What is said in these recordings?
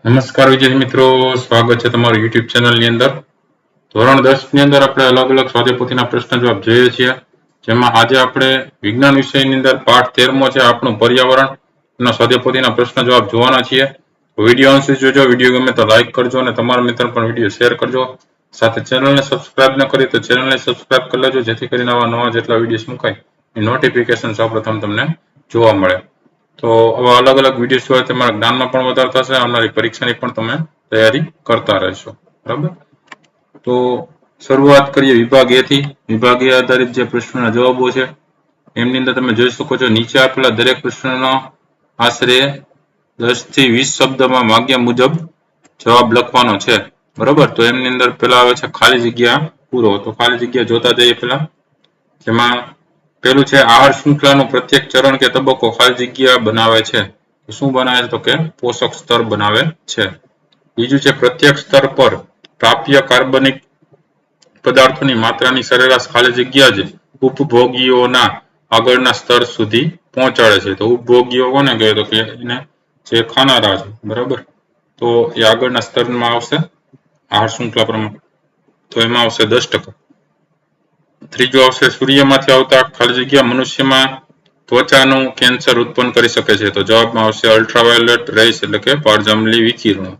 નમસ્કાર વિદ્યાર્થી મિત્રો, સ્વાગત છે તમારું યુટ્યુબ ચેનલની અંદર. ધોરણ 10 ની અંદર આપણે અલગ અલગ સ્વાધ્યાયપોથીના પ્રશ્ન જવાબ જોઈએ છીએ. જેમાં આજે આપણે વિજ્ઞાન વિષયની અંદર પાઠ 13મો છે આપણું પર્યાવરણના સ્વાધ્યાયપોથીના પ્રશ્ન જવાબ જોવાના છીએ. વિડીયો અંત સુધી જોજો. વિડીયો ગમે તો લાઈક કરજો અને તમારા મિત્રોને પણ વિડીયો શેર કરજો. સાથે ચેનલને સબસ્ક્રાઇબ ન કરી તો ચેનલને સબસ્ક્રાઇબ કરી લેજો, જેથી કરીને નવા જેટલા વિડીયોઝ મુકાય એ નોટિફિકેશન સૌપ્રથમ તમને જોવા મળે. તો આવા અલગ અલગ વિડીયો જોવાય તમારા જ્ઞાનમાં પણ વધારો થશે, આવનારી પરીક્ષાની પણ તમે તૈયારી કરતા રહેશો. બરાબર, તો શરૂઆત કરીએ વિભાગ A થી. વિભાગ A આધારિત જે પ્રશ્નોના જવાબો છે એમની અંદર તમે જોઈ શકો છો, નીચે આપેલા દરેક પ્રશ્નનો આશરે 10 થી 20 શબ્દમાં માગ્યા મુજબ જવાબ લખવાનો છે. બરોબર, તો એમની અંદર પેલા આવે છે ખાલી જગ્યા પૂરો. તો ખાલી જગ્યા જોતા જઈએ પેલા. જેમાં પેલું છે આહાર શૃંખલાનું પ્રત્યેક ચરણ કે તબક્કો ખાલી જગ્યા બનાવે છે. શું બનાવે છે? તો કે પોષક સ્તર બનાવે છે. બીજું છે પ્રત્યેક સ્તર પર પ્રાપ્ય કાર્બનિક પદાર્થોની માત્રાની સરેરાશ ખાલી જગ્યા જ ઉપભોગીઓના આગળના સ્તર સુધી પહોંચાડે છે. તો ઉપભોગીઓ કોને કહે? તો કે એને જે ખાનારા છે. બરાબર, તો એ આગળના સ્તરમાં આવશે આહાર શૃંખલા પ્રમાણે. તો એમાં આવશે 10%. ત્રીજું આવશે સૂર્યમાંથી આવતા ખાલી જગ્યા મનુષ્યમાં ત્વચાનું કેન્સર ઉત્પન્ન કરી શકે છે. તો જવાબમાં આવશે અલ્ટ્રાવાયોલેટ રેસ એટલે કે પારજાંબલી વિકિરણો.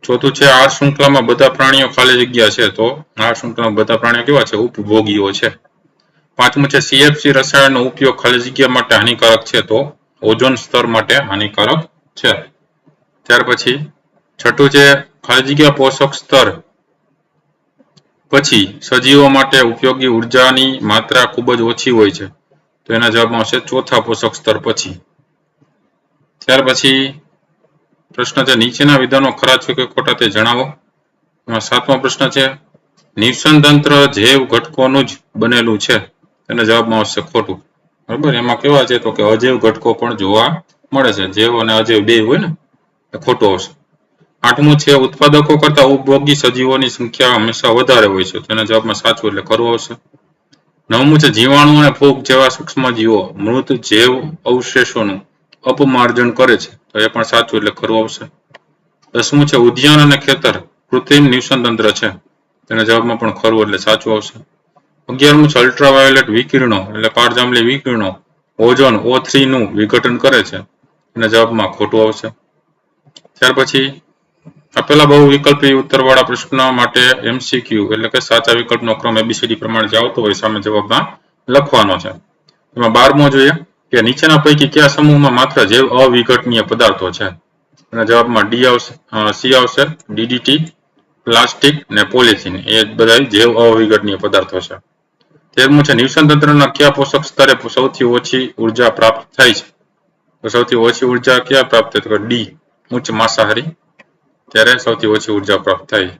ચોથું છે આહાર શૃંખલામાં બધા પ્રાણીઓ ખાલી જગ્યા છે. તો આહાર શૃંખલામાં બધા પ્રાણીઓ કેવા છે? ઉપભોગીઓ છે. પાંચમું છે CFC રસાયણનો ઉપયોગ ખાલી જગ્યા માટે હાનિકારક છે. તો ઓઝોન સ્તર માટે હાનિકારક છે. ત્યાર પછી છઠ્ઠું છે ખાલી જગ્યા પોષક સ્તર પછી સજીવો માટે ઉપયોગી ઉર્જાની માત્રા ખૂબ જ ઓછી હોય છે. તો એના જવાબમાં આવશે ચોથા પોષક સ્તર પછી. ત્યાર પછી પ્રશ્ન છે નીચેના વિધાનો ખરા છે કે ખોટા તે જણાવો. સાતમો પ્રશ્ન છે નિવસન તંત્ર જૈવ ઘટકોનું જ બનેલું છે. એના જવાબમાં આવશે ખોટું. બરાબર, એમાં કેવા છે? તો કે અજૈવ ઘટકો પણ જોવા મળે છે. જૈવ અને અજૈવ બે હોય ને, એ ખોટું આવશે. આઠમું છે ઉત્પાદકો કરતા ઉપભોગી સજીવોની સંખ્યા હંમેશા વધારે હોય છે. તો એના જવાબમાં સાચું એટલે ખરું આવશે. નવમું છે જીવાણુ અને ફૂગ જેવા સૂક્ષ્મજીવો મૃત જૈવ અવશેષોનું અપમાર્જન કરે છે. તો એ પણ સાચું એટલે ખરું આવશે. દસમું છે ઉદ્યાન અને ખેતર કૃત્રિમ નિવસન તંત્ર છે. તેના જવાબમાં પણ ખરું એટલે સાચું આવશે. 11મું છે અલ્ટ્રાવાયોલેટ વિકિરણો એટલે પારજાંબલી વિકિરણો ઓઝોન O3 નું વિઘટન કરે છે. એના જવાબમાં ખોટું આવશે. ત્યાર પછી આપેલા બહુ વિકલ્પી ઉત્તરવાળા પ્રશ્નો માટે MCQ એટલે કે સાચા વિકલ્પનો ક્રમ ABCD પ્રમાણે જે આવતો હોય સામે જવાબમાં લખવાનો છે. એમાં 12મો જોઈએ કે નીચેના પૈકી કયા સમૂહમાં માત્ર જૈવ અવિઘટનીય પદાર્થો છે. એના જવાબમાં D આવશે, C આવશે, DDT, પ્લાસ્ટિક ને પોલિથીન એ બધા જૈવ અવિઘટનીય પદાર્થો છે. 13મું છે નિવસન તંત્રના કયા પોષક સ્તરે સૌથી ઓછી ઉર્જા પ્રાપ્ત થાય છે. તો સૌથી ઓછી ઉર્જા ક્યાં પ્રાપ્ત થાય? તો D ઉચ્ચ માંસાહારી ત્યારે સૌથી ઓછી ઉર્જા પ્રાપ્ત થાય.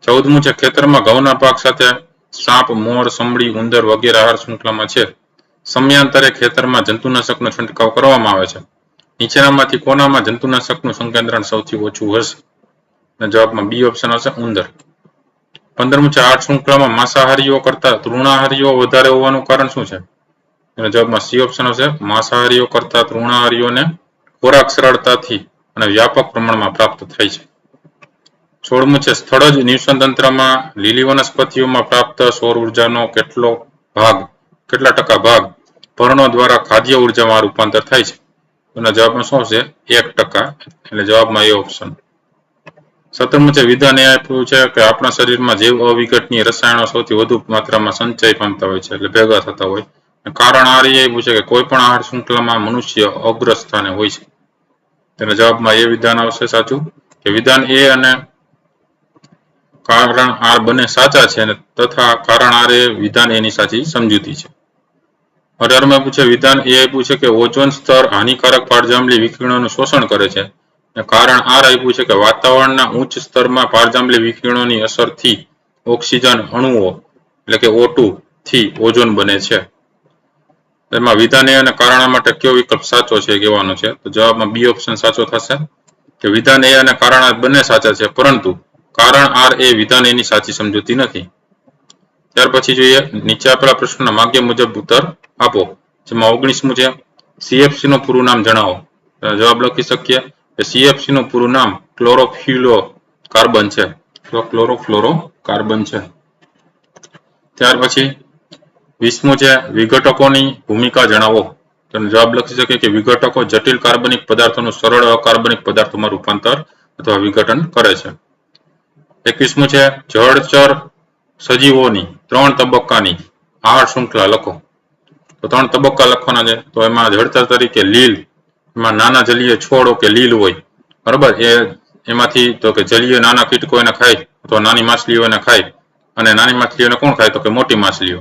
14મું છે ખેતરમાં ઘઉંના પાક સાથે સાપ, મોર, સમડી, ઉંદર વગેરે આહાર શૃંખલામાં છે. સમયાંતરે ખેતરમાં જંતુનાશકનો છંટકાવ કરવામાં આવે છે. નીચેનામાંથી કોનામાં જંતુનાશકનું સંકેન્દ્રણ સૌથી ઓછું હશે? જવાબમાં B ઓપ્શન આવશે, ઉંદર. 15મું છે આહાર શૃંખલામાં માંસાહારીઓ કરતા તૃણાહારીઓ વધારે હોવાનું કારણ શું છે? એના જવાબમાં C ઓપ્શન આવશે, માંસાહારીઓ કરતા તૃણાહારીઓને ખોરાક સરળતાથી અને વ્યાપક પ્રમાણમાં પ્રાપ્ત થાય છે. 16મું છે સ્થળજ નિવસન તંત્રમાં લીલી વનસ્પતિઓમાં પ્રાપ્ત સૌર ઉર્જાનો કેટલા ટકા ભાગ પર્ણો દ્વારા ખાદ્ય ઉર્જામાં રૂપાંતર થાય છે? એના જવાબમાં શું આવશે? 1%. એટલે જવાબમાં A ઓપ્શન. 17મું છે વિધાન એ આપ્યું છે કે આપણા શરીરમાં જૈવ અવિઘટનીય રસાયણો સૌથી વધુ માત્રામાં સંચય પામતા હોય છે એટલે ભેગા થતા હોય. કારણ આ એ પૂછે કે કોઈ પણ આહાર શૃંખલામાં મનુષ્ય અગ્ર સ્થાને હોય છે. તેના જવાબમાં એ વિધાન આવશે સાચું કે વિધાન A અને કારણ R બંને સાચા છે અને તથા કારણ R એ વિધાન A ની સાચી સમજૂતી છે. 18માં પૂછે વિધાન A આપ્યું છે કે ઓઝોન સ્તર હાનિકારક પારજાંબલી વિકિરણોનું શોષણ કરે છે. કારણ R આપ્યું છે કે વાતાવરણના ઉચ્ચ સ્તરમાં પારજાંબલી વિકિરણોની અસરથી ઓક્સિજન અણુઓ એટલે કે O2 થી ઓઝોન બને છે. એમાં વિધાન A અને કારણ માટે કયો વિકલ્પ સાચો છે કહેવાનો છે. તો જવાબમાં B ઓપ્શન સાચો થશે કે વિધાન A અને કારણ R બંને સાચા છે, પરંતુ કારણ R એ વિધાન A ની સાચી સમજૂતી નથી. ત્યાર પછી જોઈએ નીચે આપેલા પ્રશ્નના માગ્ય મુજબ ઉત્તર આપો. જેમાં 19મું છે CFC નું પૂરું નામ જણાવો. જવાબ લખી શકીએ એ CFC નું પૂરું નામ ક્લોરોફ્લોરોકાર્બન છે. ક્લોરોફ્લોરોકાર્બન છે. ત્યાર પછી 20મું છે વિઘટકોની ભૂમિકા જણાવો. તો જવાબ લખી શકીએ કે વિઘટકો જટિલ કાર્બનિક પદાર્થોનું સરળ અકાર્બનિક પદાર્થોમાં રૂપાંતર અથવા વિઘટન કરે છે. 21મું છે જળચર સજીવોની 3 તબક્કાની આહાર શૃંખલા લખો. તો 3 તબક્કા લખવાના છે. તો એમાં જળચર તરીકે લીલ, એમાં નાના જલીય છોડો કે લીલ હોય, બરાબર, એમાંથી તો કે જલીય નાના કીટકો એને ખાય અથવા નાની માછલીઓ એને ખાય, અને નાની માછલીઓને કોણ ખાય તો કે મોટી માછલીઓ.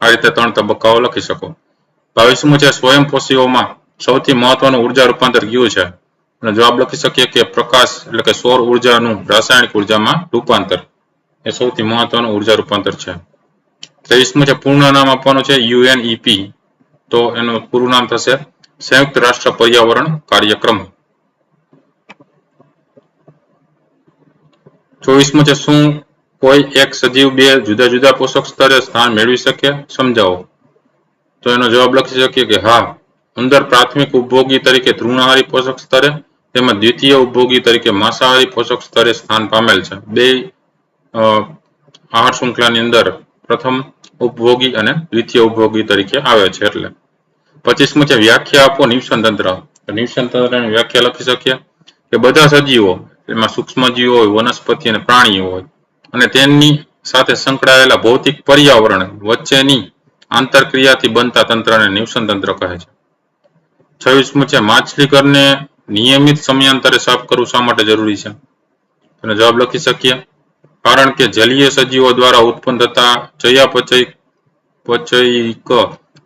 આ રીતે 3 તબક્કાઓ લખી શકો. 22મું છે સ્વયંપોષીઓમાં સૌથી મહત્વનું ઉર્જા રૂપાંતર કયું છે? અને જવાબ લખી શકીએ કે પ્રકાશ એટલે કે સૌર ઉર્જાનું રાસાયણિક ઉર્જામાં રૂપાંતર એ સૌથી મહત્વનું ઉર્જા રૂપાંતર છે. 23મું છે પૂર્ણ નામ આપવાનું છે UNEP. તો એનું પૂરું નામ થશે સંયુક્ત રાષ્ટ્ર પર્યાવરણ કાર્યક્રમ. 24મું છે શું કોઈ એક સજીવ 2 જુદા જુદા પોષક સ્તરે સ્થાન મેળવી શકે? સમજાવો. તો એનો જવાબ લખી શકીએ કે હા. ઉંદર પ્રાથમિક ઉપભોગી તરીકે તૃણાહારી પોષક સ્તરે તેમજ દ્વિતીય ઉપભોગી તરીકે માંસાહારી પોષક સ્તરે સ્થાન પામેલ છે. 2 આહાર શૃંખલાની અંદર પ્રથમ ઉપભોગી અને દ્વિતીય ઉપભોગી તરીકે આવે છે. એટલે 25મું છે વ્યાખ્યા આપો નિવસન તંત્ર. નિવસન તંત્રની વ્યાખ્યા લખી શકીએ કે બધા સજીવો, એમાં સૂક્ષ્મજીવો હોય, વનસ્પતિ અને પ્રાણીઓ હોય, અને તેની સાથે સંકળાયેલા ભૌતિક પર્યાવરણ વચ્ચેની આંતરક્રિયાથી બનતા તંત્રને નિવસન તંત્ર કહે છે. 26મું છે માછલીઘરને નિયમિત સમયાંતરે સાફ કરવું શા માટે જરૂરી છે? એનો જવાબ લખી શકીએ કારણ કે જલીય સજીવો દ્વારા ઉત્પન્ન થતા ચયાપચયિક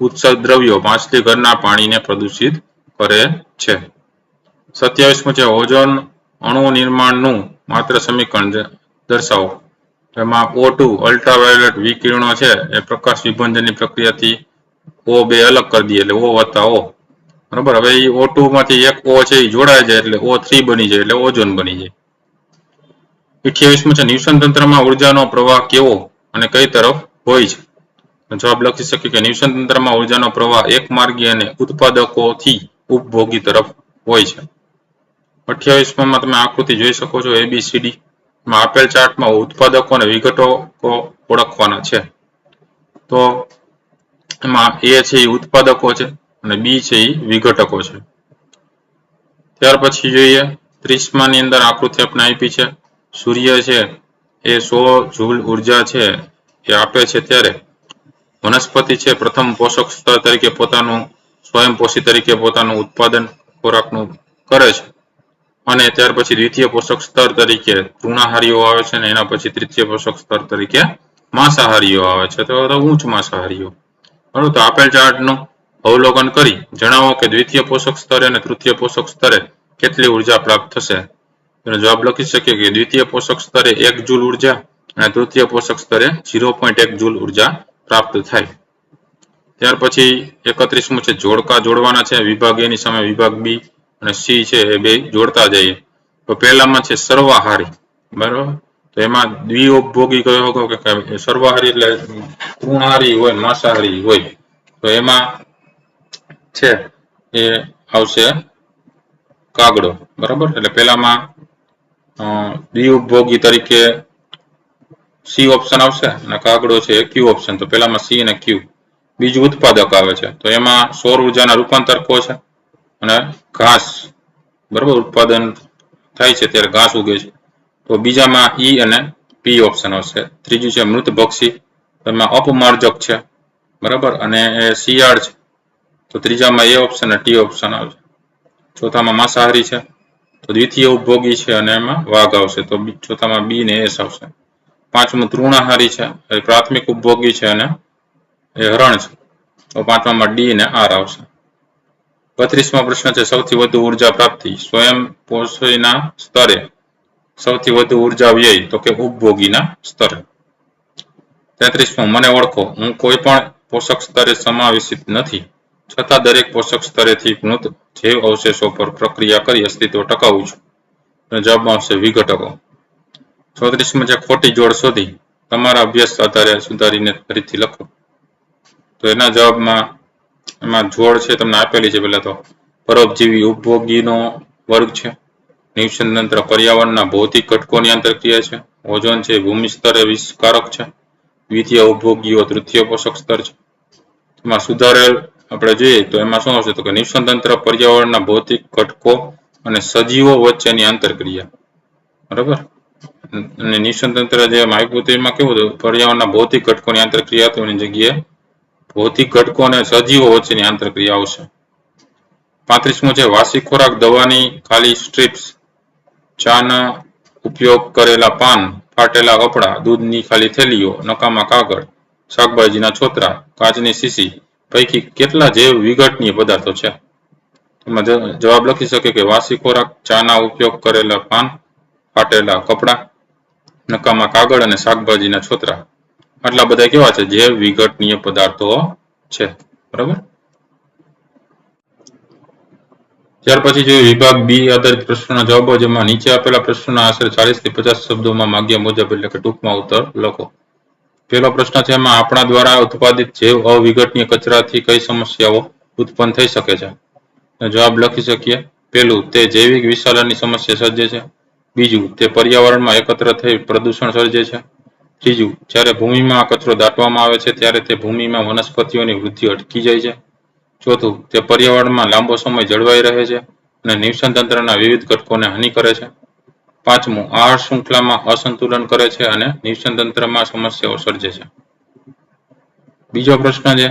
ઉત્સર્ગ દ્રવ્યો માછલીઘરના પાણીને પ્રદૂષિત કરે છે. 27મું છે ઓઝોન અણુ નિર્માણનું માત્ર સમીકરણ દર્શાવો. એમાં O2 અલ્ટ્રાવાયોલેટ વિકિરણો છે એ પ્રકાશ વિભંજનની પ્રક્રિયાથી O2 અલગ કરી દઈએ એટલે O વત્તા O, બરાબર. હવે એ O2 માંથી એક O છે એ જોડાય જાય એટલે O3 બની જાય એટલે ઓઝોન બની જાય. 28મું છે નિવસન તંત્રમાં ઉર્જાનો પ્રવાહ કેવો અને કઈ તરફ હોય છે? જવાબ લખી શકીએ કે નિવસન તંત્રમાં ઉર્જાનો પ્રવાહ એક માર્ગી અને ઉત્પાદકોથી ઉપભોગી તરફ હોય છે. 28માં તમે આકૃતિ જોઈ શકો છો ABCD. આપેલ ચાર્ટમાં ઉત્પાદકો અને વિઘટકો ઓળખવાના છે. તો એમાં A છે એ ઉત્પાદકો છે અને B છે એ વિઘટકો છે. ત્યાર પછી જોઈએ 30માં ની અંદર આકૃતિ આપણે આપી છે. સૂર્ય છે એ 100 જૂલ ઉર્જા છે એ આપે છે, ત્યારે વનસ્પતિ છે પ્રથમ પોષક સ્તર તરીકે પોતાનું સ્વયંપોષી તરીકે પોતાનું ઉત્પાદન ખોરાકનું કરે છે, અને ત્યાર પછી દ્વિતીય પોષક સ્તર તરીકે તૃણાહારીઓ આવે છે, અને એના પછી તૃતીય પોષક સ્તર તરીકે માંસાહારીઓ આવે છે, તો ઉચ્ચ માંસાહારીઓ. બરાબર. તો આપેલ ચાર્ટનું અવલોકન કરી જણાવો કે દ્વિતીય પોષક સ્તરે અને તૃતીય પોષક સ્તરે કેટલી ઉર્જા પ્રાપ્ત થશે. એનો જવાબ લખી શકીએ કે દ્વિતીય પોષક સ્તરે 1 જૂલ ઉર્જા અને તૃતીય પોષક સ્તરે 0.1 જૂલ ઉર્જા પ્રાપ્ત થાય. ત્યાર પછી 31મું છે જોડકા જોડવાના છે. વિભાગ A ની સામે વિભાગ B અને C છે એ બે જોડતા જઈએ. તો પહેલામાં છે સર્વાહારી, બરાબર. તો એમાં દ્વિઉપભોગી કયો કે સર્વાહારી એટલે તૃણાહારી હોય, માંસાહારી હોય. તો એમાં છે એ આવશે કાગડો, બરાબર. એટલે પહેલામાં દ્વિઉપભોગી તરીકે C ઓપ્શન આવશે અને કાગડો છે Q ઓપ્શન. તો પહેલામાં C અને Q. બીજું ઉત્પાદક આવે છે, તો એમાં સૌર ઉર્જાના રૂપાંતરકો છે અને ઘાસ, બરાબર, ઉત્પાદન થાય છે ત્યારે ઘાસ ઉગે છે. તો બીજામાં E અને P ઓપ્શન આવશે. ત્રીજું છે મૃતભક્ષી, એમાં અપમાર્જક છે, બરાબર, અને એ શિયાળ છે. તો ત્રીજામાં A ઓપ્શન અને T ઓપ્શન આવશે. ચોથામાં માંસાહારી છે, તો દ્વિતીય ઉપભોગી છે અને એમાં વાઘ આવશે. તો ચોથામાં B ને S આવશે. પાંચમું તૃણાહારી છે, એ પ્રાથમિક ઉપભોગી છે અને એ હરણ છે. તો પાંચમામાં D અને R આવશે. 32મો પ્રશ્ન છે સૌથી વધુ ઉર્જા પ્રાપ્તિ સ્વયંપોષીના સ્તરે, સૌથી વધુ ઉર્જા વ્યય તો કે ઉપભોગીના સ્તરે. 33મો મને ઓળખો. હું કોઈ પણ પોષક સ્તરે સમાવેશિત નથી, છતાં દરેક પોષક સ્તરેથી મૃત જૈવ અવશેષો પર પ્રક્રિયા કરી અસ્તિત્વ ટકાવું છું. જવાબમાં આવશે વિઘટકો. 34મો છે ખોટી જોડ શોધી તમારા અભ્યાસ આધારે સુધારીને ફરીથી લખો. તો એના જવાબમાં એમાં જોડ છે તમને આપેલી છે. પહેલા તો પરોપજીવી ઉપભોગીનો વર્ગ છે, નિવસન તંત્ર પર્યાવરણના ભૌતિક ઘટકોની આંતરક્રિયા છે. ઓઝોન છે ભૂમિ સ્તરે વિષકારક છે. દ્વિતીય ઉપભોગીઓ તૃતીય પોષક સ્તર છે. એમાં સુધારેલ આપણે જોઈએ તો એમાં શું આવશે તો કે નિવસન તંત્ર પર્યાવરણના ભૌતિક ઘટકો અને સજીવો વચ્ચેની આંતરક્રિયા. બરાબર. અને નિવસન તંત્ર જે આપ્યું હતું એમાં કેવું હતું પર્યાવરણના ભૌતિક ઘટકોની આંતરક્રિયા હતી એની જગ્યાએ ભૌતિક ઘટકો અને સજીવો વચ્ચેની આંતરક્રિયા આવશે. 35મો છે વાસી ખોરાક દવાની ખાલી સ્ટ્રીપ્સ, ચાના ઉપયોગ કરેલા પાન, ફાટેલા કપડા, દૂધની ખાલી થેલીઓ, નકામા કાગળ, શાકભાજીના છોતરા, કાચની શીશી પૈકી કેટલા જૈવ વિઘટનીય પદાર્થો છે? એમાં જવાબ લખી શકે કે વાસી ખોરાક, ચાના ઉપયોગ કરેલા પાન, ફાટેલા કપડા, નકામા કાગળ અને શાકભાજીના છોતરા આટલા બધા કેવા છે જૈવ વિઘટનીય પદાર્થો છે. બરાબર. ત્યાર પછી જોઈએ વિભાગ બી આધારિત પ્રશ્નોના જવાબો, જેમાં નીચે આપેલા પ્રશ્નોના આશરે 40 થી 50 શબ્દોમાં માગ્યા મુજબ એટલે કે ટૂંકમાં ઉત્તર લખો. પહેલો પ્રશ્ન છે એમાં આપણા દ્વારા ઉત્પાદિત જૈવ અવિઘટનીય કચરાથી કઈ સમસ્યાઓ ઉત્પન્ન થઈ શકે છે? જવાબ લખી શકીએ. પહેલું, તે જૈવિક વિશાલનની સમસ્યા સર્જે છે. બીજું, તે પર્યાવરણમાં એકત્ર થઈ પ્રદૂષણ સર્જે છે. ત્રીજું, જ્યારે ભૂમિમાં આ કચરો દાટવામાં આવે છે ત્યારે તે ભૂમિમાં વનસ્પતિઓની વૃદ્ધિ અટકી જાય છે. ચોથું, તે પર્યાવરણમાં લાંબો સમય જળવાઈ રહે છે અને નિવસન તંત્રના વિવિધ ઘટકોને હાનિ કરે છે. પાંચમું, આહાર શૃંખલામાં અસંતુલન કરે છે અને નિવસન તંત્રમાં સમસ્યાઓ સર્જે છે. બીજો પ્રશ્ન છે,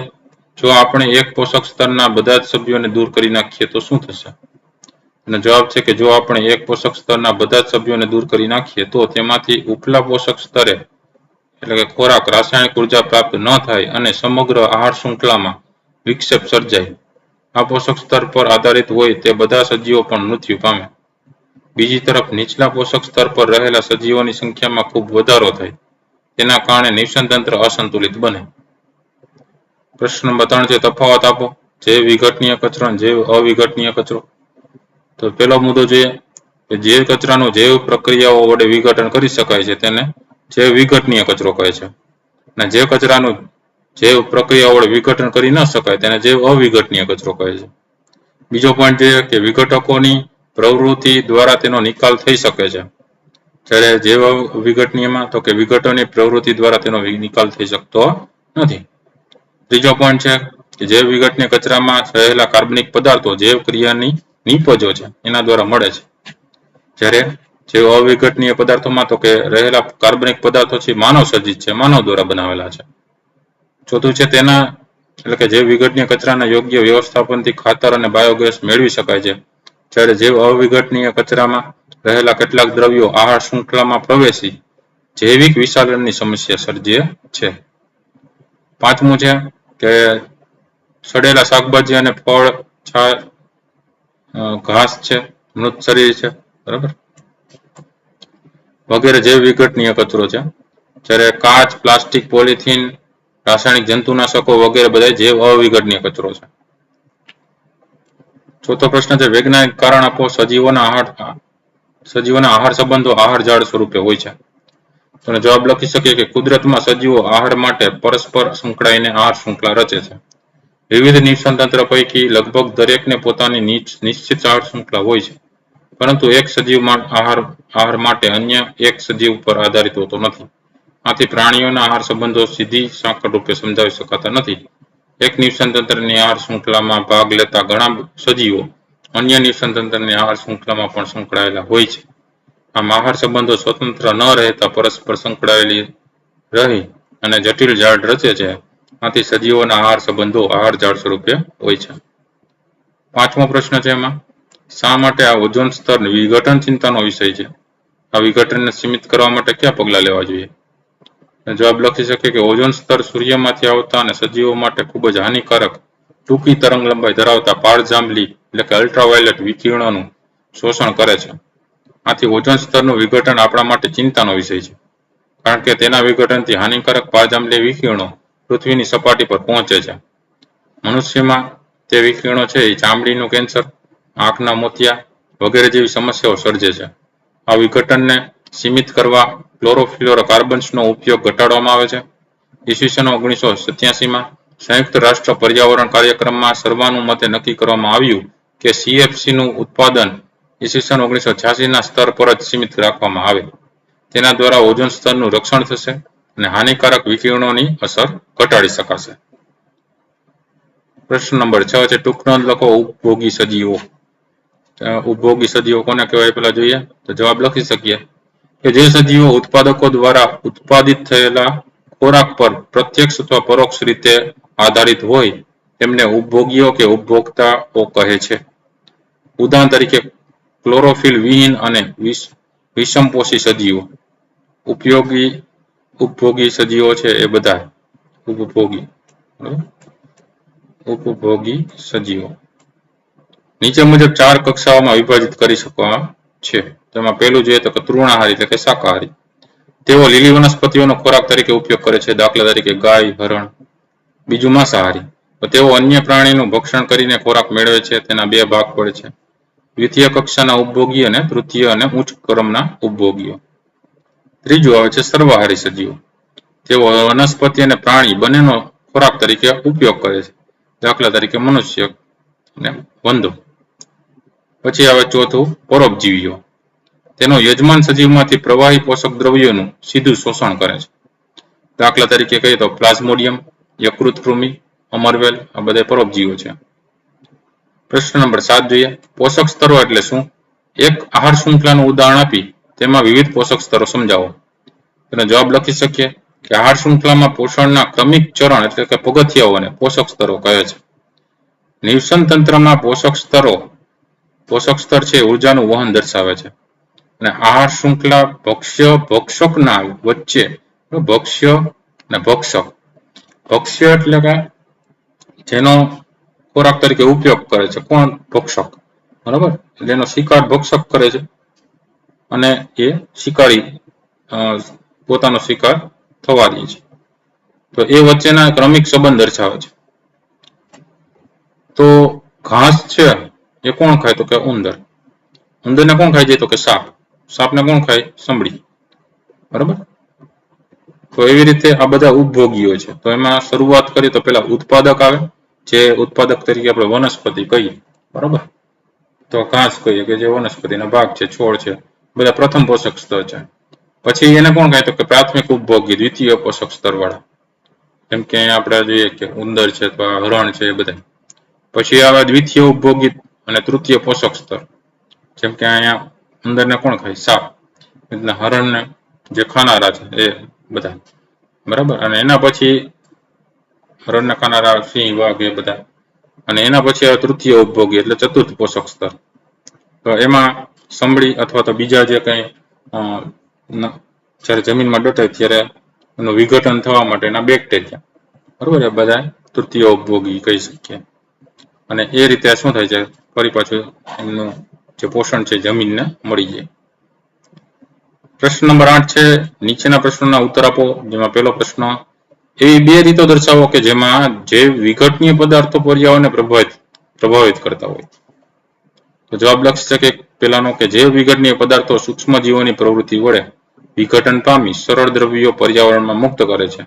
જો આપણે એક પોષક સ્તરના બધા જ સભ્યોને દૂર કરી નાખીએ તો શું થશે? અને જવાબ છે કે જો આપણે એક પોષક સ્તરના બધા જ સભ્યોને દૂર કરી નાખીએ તો તેમાંથી ઉપલા પોષક સ્તરે એટલે કે ખોરાક, રાસાયણિક ઉર્જા પ્રાપ્ત ન થાય અને સમગ્ર આહાર શૃંખલામાં વિક્ષેપ સર્જાય. આ પોષક સ્તર પર આધારિત હોય તે બધા સજીવો પણ મૃત્યુ પામે. બીજી તરફ નીચલા પોષક સ્તર પર રહેલા સજીવોની સંખ્યામાં ખૂબ વધારો થાય. તેના કારણે નિવસન તંત્ર અસંતુલિત બને. પ્રશ્ન નંબર 3 છે તફાવત આપો. જૈવ વિઘટનીય કચરો અને જૈવ અવિઘટનીય કચરો. તો પહેલો મુદ્દો જોઈએ કે જે કચરાનું જૈવ પ્રક્રિયાઓ વડે વિઘટન કરી શકાય છે તેને જૈવ વિઘટનીય કચરો કહે છે. અને જે કચરાનું જૈવ પ્રક્રિયા વડે વિઘટન કરી ન શકાય તેને જૈવ અવિઘટનીય કચરો કહે છે. બીજો પોઈન્ટ છે કે વિઘટકોની પ્રવૃત્તિ દ્વારા તેનો નિકાલ થઈ શકે છે. જ્યારે જૈવ વિઘટનીયમાં તો કે વિઘટનની પ્રવૃત્તિ દ્વારા તેનો નિકાલ થઈ શકતો નથી. ત્રીજો પોઈન્ટ છે કે જૈવ વિઘટનીય કચરામાં રહેલા કાર્બનિક પદાર્થો જૈવ ક્રિયાની નિપજો છે એના દ્વારા મળે છે. જ્યારે જૈવ અવિઘટનીય પદાર્થોમાં તો કે રહેલા કાર્બનિક પદાર્થો છે માનવ સર્જિત છે, માનવ દ્વારા બનાવેલા છે. ચોથું છે તેના એટલે કે જૈવ વિઘટનીય કચરાના યોગ્ય વ્યવસ્થાપનથી ખાતર અને બાયોગેસ મેળવી શકાય છે. જ્યારે જૈવ અવિઘટનીય કચરામાં રહેલા કેટલાક દ્રવ્યો આહાર શૃંખલામાં પ્રવેશી જૈવિક વિશાલનની સમસ્યા સર્જે છે. પાંચમું છે કે સડેલા શાકભાજી અને ફળ, છાલ, ઘાસ છે, મૃત શરીર છે, બરાબર, વગેરે જૈવ વિઘટનીય કચરો છે. જ્યારે કાચ, પ્લાસ્ટિક, પોલિથીન, રાસાયણિક જંતુનાશકો વગેરે બધા જૈવ અવિઘટનીય કચરો છે. ચોથો પ્રશ્ન છે વૈજ્ઞાનિક કારણ આપો. સજીવોના આહાર સંબંધો આહાર ઝાડ સ્વરૂપે હોય છે. તો જવાબ લખી શકીએ કે કુદરતમાં સજીવો આહાર માટે પરસ્પર સંકળાઈને આહાર શૃંખલા રચે છે. વિવિધ નિવસન તંત્ર પૈકી લગભગ દરેકને પોતાની નિશ્ચિત આહાર શૃંખલા હોય છે, પરંતુ એક સજીવ આહાર માટે અન્ય એક સજીવ પર આધારિત હોતો નથી. આથી પ્રાણીઓના આહાર સંબંધો સીધી સાંકળ રૂપે સમજાવી શકાતા નથી. એક નિવસન તંત્રની આહાર શૃંખલામાં ભાગ લેતા ઘણા સજીવો અન્ય નિવસન તંત્રની આહાર શૃંખલામાં પણ સંકળાયેલા હોય છે. આમ આહાર સંબંધો સ્વતંત્ર ન રહેતા પરસ્પર સંકળાયેલી રહી અને જટિલ ઝાડ રચે છે. આથી સજીવોના આહાર સંબંધો આહાર ઝાડ સ્વરૂપે હોય છે. પાંચમો પ્રશ્ન છે એમાં શા માટે આ ઓઝોન સ્તર વિઘટન ચિંતાનો વિષય છે? આ વિઘટનને સીમિત કરવા માટે કયા પગલાં લેવા જોઈએ? જવાબ લખી શકે કે ઓઝોન સ્તર સૂર્યમાંથી આવતા અને સજીવો માટે ખૂબ જ હાનિકારક ટૂંકી તરંગ લંબાઈ ધરાવતા પારજાંબલી એટલે કે અલ્ટ્રાવાયોલેટ વિકિરણોનું શોષણ કરે છે. આથી ઓઝોન સ્તરનું વિઘટન આપણા માટે ચિંતાનો વિષય છે, કારણ કે તેના વિઘટનથી હાનિકારક પારજાંબલી વિકિરણો પૃથ્વીની સપાટી પર પહોંચે છે. મનુષ્યમાં તે વિકિરણો છે એ ચામડીનું કેન્સર, આંખના મોતિયા વગેરે જેવી સમસ્યાઓ સર્જે છે. આ વિઘટનને સીમિત કરવા ક્લોરોફ્લોરોકાર્બન્સનો ઉપયોગ ઘટાડવામાં આવે છે. ઈસવીસન 1987માં સંયુક્ત રાષ્ટ્ર પર્યાવરણ કાર્યક્રમમાં સર્વાનુમતે નક્કી કરવામાં આવ્યું કે CFCનું ઉત્પાદન ઈસવીસન 1986 સ્તર પર જ સીમિત રાખવામાં આવે તેના દ્વારા ઓઝોન સ્તરનું રક્ષણ થશે અને હાનિકારક વિકિરણોની અસર ઘટાડી શકાશે. પ્રશ્ન નંબર 6 છે ટૂંક નોંધ લખો. ઉપભોગી સજીવો. ઉપભોગી સજીવો કોને કહેવાય પેલા જોઈએ તો જવાબ લખી શકીએ કે જે સજીવો ઉત્પાદકો દ્વારા ઉત્પાદિત થયેલા ખોરાક પર પ્રત્યક્ષ અથવા પરોક્ષ રીતે આધારિત હોય તેમને ઉપભોગીઓ કે ઉપભોક્તાઓ કહે છે. ઉદાહરણ તરીકે ક્લોરોફિલ વિહીન અને વિષમપોષી સજીવો. ઉપભોગી સજીવો છે એ બધા ઉપભોગી સજીવો નીચે મુજબ 4 કક્ષાઓમાં વિભાજિત કરી શકાય છે. તેમાં પહેલું જોઈએ તો કે તૃણાહારી એટલે કે શાકાહારી. તેઓ લીલી વનસ્પતિઓનો ખોરાક તરીકે ઉપયોગ કરે છે, દાખલા તરીકે ગાય, હરણ. બીજું માંસાહારી, તો તેઓ અન્ય પ્રાણીનું ભક્ષણ કરીને ખોરાક મેળવે છે. તેના 2 ભાગ પડે છે, દ્વિતીય કક્ષાના ઉપભોગી અને તૃતીય અને ઉચ્ચ ક્રમના ઉપભોગીઓ. ત્રીજું આવે છે સર્વાહારી સજીવો. તેઓ વનસ્પતિ અને પ્રાણી બંનેનો ખોરાક તરીકે ઉપયોગ કરે છે, દાખલા તરીકે મનુષ્ય અને વંદો. પછી આવે ચોથું પરોપજીવીઓ. તેનો યજમાન સજીવમાંથી પ્રવાહી પોષક દ્રવ્યોનું સીધું શોષણ કરે છે, દાખલા તરીકે કહીએ તો પ્લાઝ્મોડિયમ, યકૃત કૃમિ, અમરવેલ. આ બધા પરોપજીવો છે. પ્રશ્ન નંબર 7 જોઈએ. પોષક સ્તરો એટલે શું? એક આહાર શૃંખલાનું ઉદાહરણ આપી તેમાં વિવિધ પોષક સ્તરો સમજાવો. તેનો જવાબ લખી શકીએ કે આહાર શૃંખલામાં પોષણના ક્રમિક ચરણ એટલે કે પગથિયાઓને પોષક સ્તરો કહે છે. નિવસન તંત્રમાં પોષક સ્તર છે ઉર્જાનું વહન દર્શાવે છે અને આહાર શૃંખલા ભક્ષ્ય ભક્ષકના વચ્ચે ભક્ષ્ય અને ભક્ષ્ય એટલે કે જેનો ખોરાક તરીકે ઉપયોગ કરે છે કોણ? ભક્ષક. બરાબર, જેનો શિકાર ભક્ષક કરે છે અને એ શિકારી પોતાનો શિકાર થવા દે છે, તો એ વચ્ચેના ક્રમિક સંબંધ દર્શાવે છે. તો ઘાસ છે એ કોણ ખાય તો કે ઉંદર. ઉંદરને કોણ ખાઈ જાય તો કે સાપ. સાપને કોણ ખાય? સંભળી. બરાબર. તો એવી રીતે આ બધા ઉપભોગીઓ છે. તો એમાં શરૂઆત કરીએ તો પેલા ઉત્પાદક આવે, જે ઉત્પાદક તરીકે આપણે વનસ્પતિ કહીએ. બરાબર, તો ઘાસ કહીએ કે જે વનસ્પતિના ભાગ છે, છોડ છે, બધા પ્રથમ પોષક સ્તર છે. પછી એને કોણ કહે તો કે પ્રાથમિક ઉપભોગી, દ્વિતીય પોષક સ્તર વાળા. જેમ કે અહીંયા આપણે જોઈએ કે ઉંદર છે, હરણ છે, એ બધા. પછી આવે દ્વિતીય ઉપભોગી અને તૃતીય પોષક સ્તર. જેમ કે અહીંયા ઉંદરને કોણ ખાય? સાપ. એટલે હરણને જે ખાનારા છે એ બધા. બરાબર, અને એના પછી હરણને ખાનારા સિંહ, વાઘ એ બધા. અને એના પછી આવે તૃતીય ઉપભોગી એટલે ચતુર્થ પોષક સ્તર. તો એમાં સંભળી અથવા તો બીજા જે કંઈ જ્યારે જમીનમાં દટાય ત્યારે એનું વિઘટન થવા માટેના બેક્ટેરિયા. બરોબર, એ બધા તૃતીય ઉપભોગી કહી શકીએ. અને એ રીતે શું થાય છે, ફરી પાછું એમનું જે પોષણ છે જમીનને મળી જાય. પ્રશ્ન નંબર 8 છે નીચેના પ્રશ્નોના ઉત્તર આપો. જેમાં પહેલો પ્રશ્ન, એવી 2 રીતો દર્શાવો કે જેમાં જૈવ વિઘટનીય પદાર્થો પર્યાવરણને પ્રભાવિત કરતા હોય. તો જવાબ લખી શકે પેલાનો કે જૈવ વિઘટનીય પદાર્થો સૂક્ષ્મ જીવોની પ્રવૃત્તિ વડે વિઘટન પામી સરળ દ્રવ્યો પર્યાવરણમાં મુક્ત કરે છે.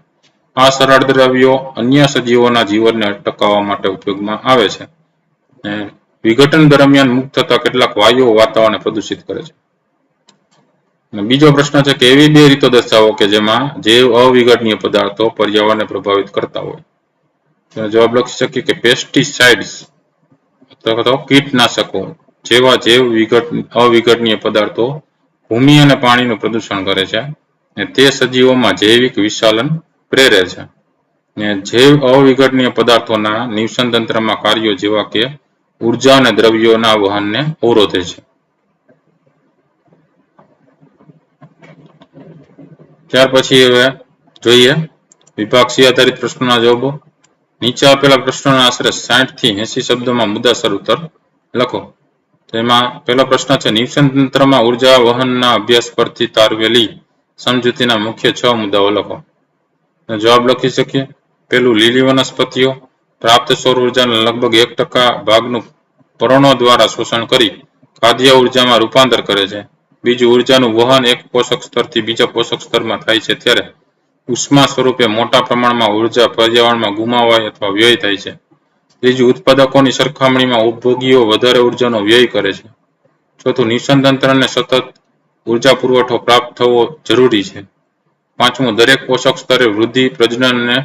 આ સરળ દ્રવ્યો અન્ય સજીવોના જીવનને ટકાવવા માટે ઉપયોગમાં આવે છે. વિઘટન દરમિયાન મુક્ત થતા કેટલાક વાયુઓ વાતાવરણને પ્રદૂષિત કરે છે. બીજો પ્રશ્ન છે કે એવી 2 રીતો દર્શાવો કે જેમાં જૈવ અવિઘટનીય પદાર્થો પર્યાવરણને પ્રભાવિત કરતા હોય. તેનો જવાબ લખી શકીએ કે પેસ્ટિસાઇડ્સ અથવા કીટનાશકો જેવા જૈવ અવિઘટનીય પદાર્થો ભૂમિ અને પાણીનું પ્રદૂષણ કરે છે અને તે સજીવોમાં જૈવિક વિશાલન પ્રેરે છે. જૈવ અવિઘટનીય પદાર્થોના નિવસન તંત્રમાં કાર્યો જેવા કે ઉર્જા અને દ્રવ્યોના વહનને અવરોધે છે. ત્યાર પછી હવે જોઈએ વિભાગ સી આધારિત પ્રશ્નોના જવાબો. નીચે આપેલા પ્રશ્નોના આશરે 60 થી 80 શબ્દોમાં મુદ્દાસર ઉત્તર લખો. તેમાં પહેલો પ્રશ્ન છે નિવસન તંત્રમાં ઉર્જા વહનના અભ્યાસ પરથી તારવેલી સમજૂતીના મુખ્ય 6 મુદ્દાઓ લખો. જવાબ લખી શકીએ. પહેલું, લીલી વનસ્પતિઓ પ્રાપ્ત સૌર ઉર્જાના લગભગ 1% ભાગનું પર્ણો દ્વારા શોષણ કરી ખાદ્ય ઉર્જામાં રૂપાંતર કરે છે. બીજું, ઉર્જાનું વહન એક પોષક સ્તરથી બીજા પોષક સ્તરમાં થાય છે ત્યારે ઉષ્મા સ્વરૂપે મોટા પ્રમાણમાં ઉર્જા પર્યાવરણમાં ગુમાવાય અથવા વ્યય થાય છે. ત્રીજું, ઉત્પાદકોની સરખામણીમાં ઉપભોગીઓ વધારે ઉર્જાનો વ્યય કરે છે. ચોથું, નિવસન તંત્રને સતત ઉર્જા પુરવઠો પ્રાપ્ત થવો જરૂરી છે. પાંચમું, દરેક પોષક સ્તરે વૃદ્ધિ, પ્રજનન અને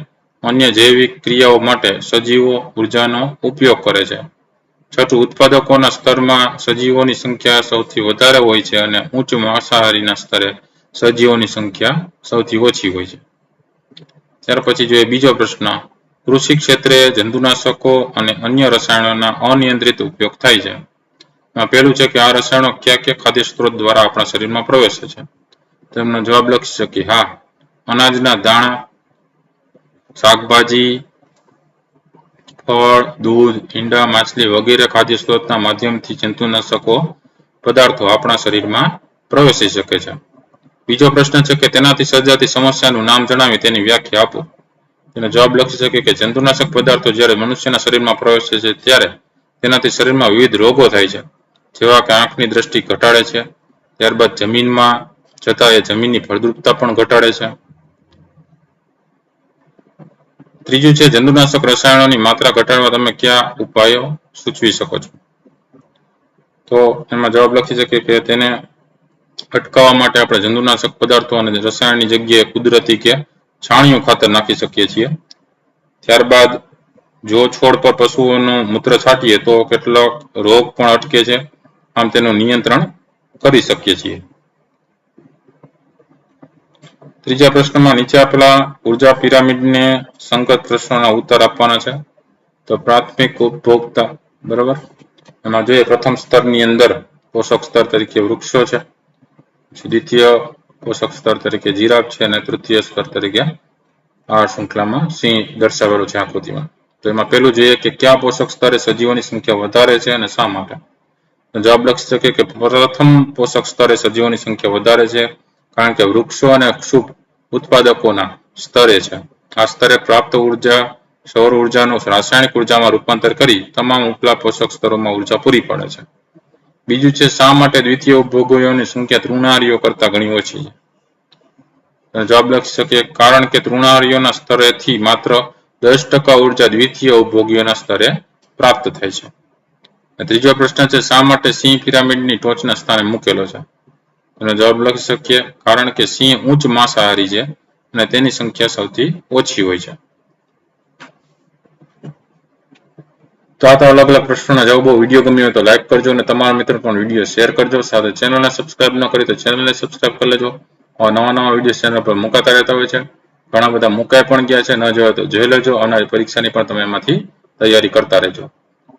અન્ય જૈવિક ક્રિયાઓ માટે સજીવો ઉર્જાનો ઉપયોગ કરે છે. છઠ્ઠું, ઉત્પાદકોના સ્તરમાં સજીવોની સંખ્યા સૌથી વધારે હોય છે અને ઉચ્ચ માંસાહારીના સ્તરે સજીવોની સંખ્યા સૌથી ઓછી હોય છે. ત્યાર પછી જોઈએ બીજો પ્રશ્ન, કૃષિ ક્ષેત્રે જંતુનાશકો અને અન્ય રસાયણોના અનિયંત્રિત ઉપયોગ થાય છે. પહેલું છે કે આ રસાયણો કયા ખાદ્ય સ્ત્રોત દ્વારા આપણા શરીરમાં પ્રવેશે છે? તો એમનો જવાબ લખી શકીએ હા, અનાજના દાણા, શાકભાજી, ફળ, દૂધ, ઈંડા, માછલી વગેરે ખાદ્ય સ્ત્રોતના માધ્યમથી જંતુનાશકો પદાર્થો આપણા શરીરમાં પ્રવેશી શકે છે. બીજો પ્રશ્ન છે કે તેનાથી સર્જાતી સમસ્યાનું નામ જણાવી તેની વ્યાખ્યા આપો. તેનો જવાબ લખી શકે કે જંતુનાશક પદાર્થો જ્યારે મનુષ્યના શરીરમાં પ્રવેશે છે ત્યારે તેનાથી શરીરમાં વિવિધ રોગો થાય છે, જેવા કે આંખની દ્રષ્ટિ ઘટાડે છે. ત્યારબાદ જમીનમાં જતા એ જમીનની ફળદ્રુપતા પણ ઘટાડે છે. ત્રીજું છે, જંતુનાશક રસાયણોની માત્રા ઘટાડવા તમે કયા ઉપાયો સૂચવી શકો છો? તો એમાં જવાબ લખી શકીએ કે તેને અટકાવવા માટે આપણે જંતુનાશક પદાર્થો અને રસાયણની જગ્યાએ કુદરતી કે છાણિયું ખાતર નાખી શકીએ છીએ. ત્યારબાદ જો છોડ પર પશુઓનું મૂત્ર છાંટીએ તો કેટલાક રોગ પણ અટકે છે, આમ તેનું નિયંત્રણ કરી શકીએ છીએ. ત્રીજા પ્રશ્નમાં નીચે આપેલા ઉર્જા પિરામિડને સંગત પ્રશ્નોના ઉત્તર આપવાના છે. તો પ્રાથમિક ઉપભોક્તા, બરાબર, એમાં જોઈએ પ્રથમ સ્તરની અંદર પોષક સ્તર તરીકે વૃક્ષો છે, દ્વિતીય પોષક સ્તર તરીકે જીરાફ છે અને તૃતીય સ્તર તરીકે આ શૃંખલામાં સિંહ દર્શાવેલો છે આકૃતિમાં. તો એમાં પહેલું જોઈએ કે કયા પોષક સ્તરે સજીવોની સંખ્યા વધારે છે અને શા માટે? જવાબ લખી શકે કે પ્રથમ પોષક સ્તરે સજીવોની સંખ્યા વધારે છે કારણ કે વૃક્ષો અને ક્ષુપ ઉત્પાદકોના સ્તરે છે. આ સ્તરે પ્રાપ્ત ઉર્જા સૌર ઉર્જાનું રાસાયણિક ઉર્જામાં રૂપાંતર કરી તમામ ઉપલા પોષક સ્તરોમાં ઉર્જા પૂરી પાડે છે. બીજું છે, શા માટે દ્વિતીય ઉપભોગીઓની સંખ્યા તૃણાહારીઓ કરતા ઘણી ઓછી છે? જવાબ લખી શકીએ કારણ કે તૃણાહારીઓના સ્તરેથી માત્ર 10% ઉર્જા દ્વિતીય ઉપભોગીઓના સ્તરે પ્રાપ્ત થાય છે. ત્રીજો પ્રશ્ન છે, શા માટે સિંહ પિરામિડની ટોચના સ્થાને મૂકેલો છે? એનો જવાબ લખી શકીએ કારણ કે સિંહ ઉચ્ચ માંસાહારી છે અને તેની સંખ્યા સૌથી ઓછી હોય છે. તો આ તો અલગ અલગ પ્રશ્નોના જવાબો. વિડીયો ગમ્યો હોય તો લાઈક કરજો અને તમારા મિત્રો પણ વિડીયો શેર કરજો. સાથે ચેનલને સબસ્ક્રાઇબ ન કરી તો ચેનલને સબસ્ક્રાઇબ કરી લેજો. નવા વિડીયો ચેનલ પર મુકાતા રહેતા હોય છે. ઘણા બધા મુકાઈ પણ ગયા છે, ન જોયો તો જોઈ લેજો. આવનારી પરીક્ષાની પણ તમે એમાંથી તૈયારી કરતા રહેજો.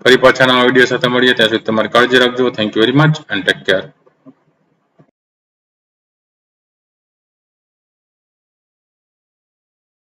ફરી પાછા નવા વિડીયો સાથે મળીએ, ત્યાં સુધી તમારી કાળજી રાખજો. Thank you very much and take care.